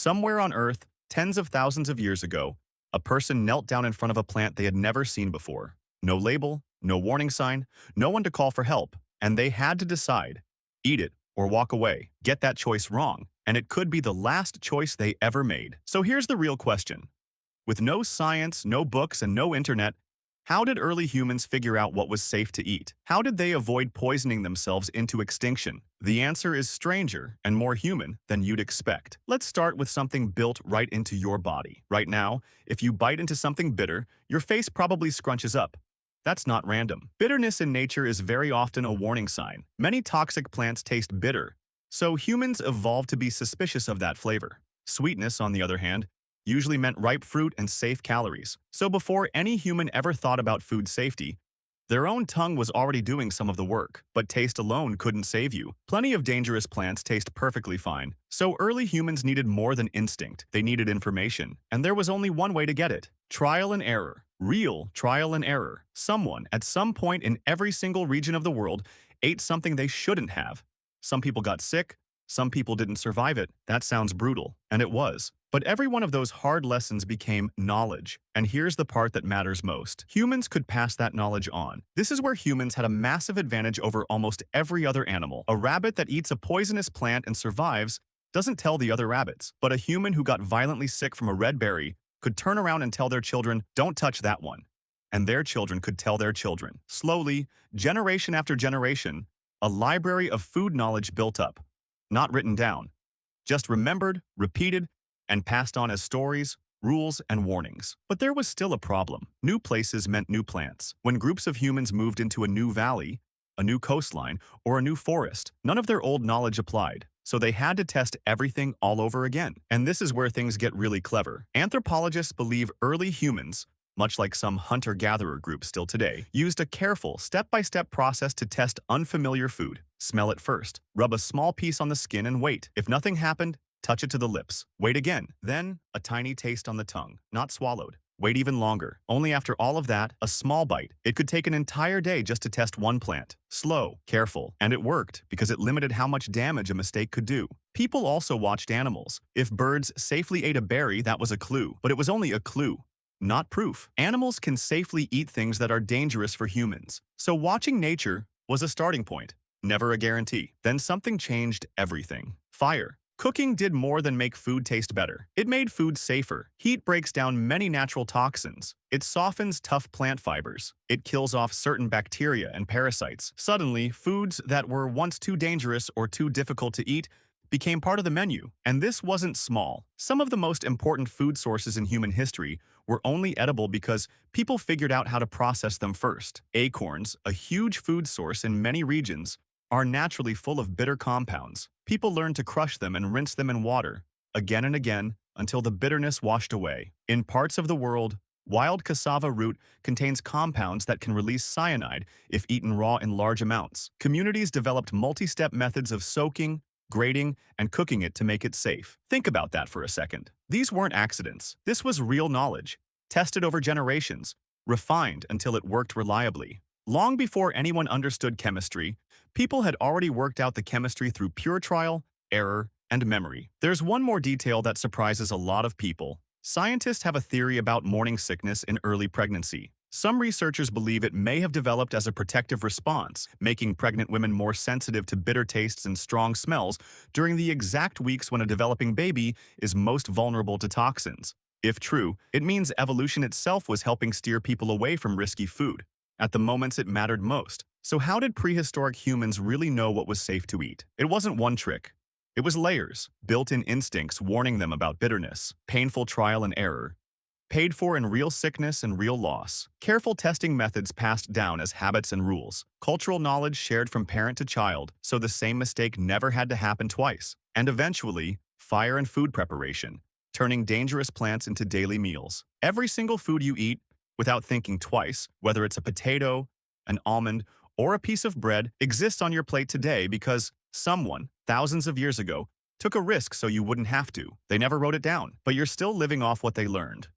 Somewhere on Earth, tens of thousands of years ago, a person knelt down in front of a plant they had never seen before. No label, no warning sign, no one to call for help, and they had to decide, eat it or walk away. Get that choice wrong, and it could be the last choice they ever made. So here's the real question. With no science, no books, and no internet, how did early humans figure out what was safe to eat? How did they avoid poisoning themselves into extinction? The answer is stranger and more human than you'd expect. Let's start with something built right into your body. Right now, if you bite into something bitter, your face probably scrunches up. That's not random. Bitterness in nature is very often a warning sign. Many toxic plants taste bitter, so humans evolved to be suspicious of that flavor. Sweetness, on the other hand, usually meant ripe fruit and safe calories. So before any human ever thought about food safety, their own tongue was already doing some of the work. But taste alone couldn't save you. Plenty of dangerous plants taste perfectly fine. So early humans needed more than instinct. They needed information. And there was only one way to get it. Trial and error. Real trial and error. Someone, at some point in every single region of the world, ate something they shouldn't have. Some people got sick. Some people didn't survive it. That sounds brutal. And it was. But every one of those hard lessons became knowledge. And here's the part that matters most. Humans could pass that knowledge on. This is where humans had a massive advantage over almost every other animal. A rabbit that eats a poisonous plant and survives doesn't tell the other rabbits. But a human who got violently sick from a red berry could turn around and tell their children, "Don't touch that one." And their children could tell their children. Slowly, generation after generation, a library of food knowledge built up. Not written down, just remembered, repeated, and passed on as stories, rules, and warnings. But there was still a problem. New places meant new plants. When groups of humans moved into a new valley, a new coastline, or a new forest, none of their old knowledge applied. So they had to test everything all over again. And this is where things get really clever. Anthropologists believe early humans, much like some hunter-gatherer groups still today, used a careful, step-by-step process to test unfamiliar food. Smell it first. Rub a small piece on the skin and wait. If nothing happened, touch it to the lips. Wait again. Then, a tiny taste on the tongue, not swallowed. Wait even longer. Only after all of that, a small bite. It could take an entire day just to test one plant. Slow, careful, and it worked because it limited how much damage a mistake could do. People also watched animals. If birds safely ate a berry, that was a clue. But it was only a clue, not proof. Animals can safely eat things that are dangerous for humans. So watching nature was a starting point, never a guarantee. Then something changed everything. Fire. Cooking did more than make food taste better. It made food safer. Heat breaks down many natural toxins. It softens tough plant fibers. It kills off certain bacteria and parasites. Suddenly, foods that were once too dangerous or too difficult to eat became part of the menu. And this wasn't small. Some of the most important food sources in human history were only edible because people figured out how to process them first. Acorns, a huge food source in many regions, are naturally full of bitter compounds. People learned to crush them and rinse them in water, again and again, until the bitterness washed away. In parts of the world, wild cassava root contains compounds that can release cyanide if eaten raw in large amounts. Communities developed multi-step methods of soaking, grating, and cooking it to make it safe. Think about that for a second. These weren't accidents. This was real knowledge, tested over generations, refined until it worked reliably. Long before anyone understood chemistry, people had already worked out the chemistry through pure trial, error, and memory. There's one more detail that surprises a lot of people. Scientists have a theory about morning sickness in early pregnancy. Some researchers believe it may have developed as a protective response, making pregnant women more sensitive to bitter tastes and strong smells during the exact weeks when a developing baby is most vulnerable to toxins. If true, it means evolution itself was helping steer people away from risky food at the moments it mattered most. So how did prehistoric humans really know what was safe to eat? It wasn't one trick. It was layers, built-in instincts warning them about bitterness, painful trial and error, paid for in real sickness and real loss, careful testing methods passed down as habits and rules, cultural knowledge shared from parent to child so the same mistake never had to happen twice, and eventually, fire and food preparation, turning dangerous plants into daily meals. Every single food you eat, without thinking twice, whether it's a potato, an almond, or a piece of bread, exists on your plate today because someone, thousands of years ago, took a risk so you wouldn't have to. They never wrote it down, but you're still living off what they learned.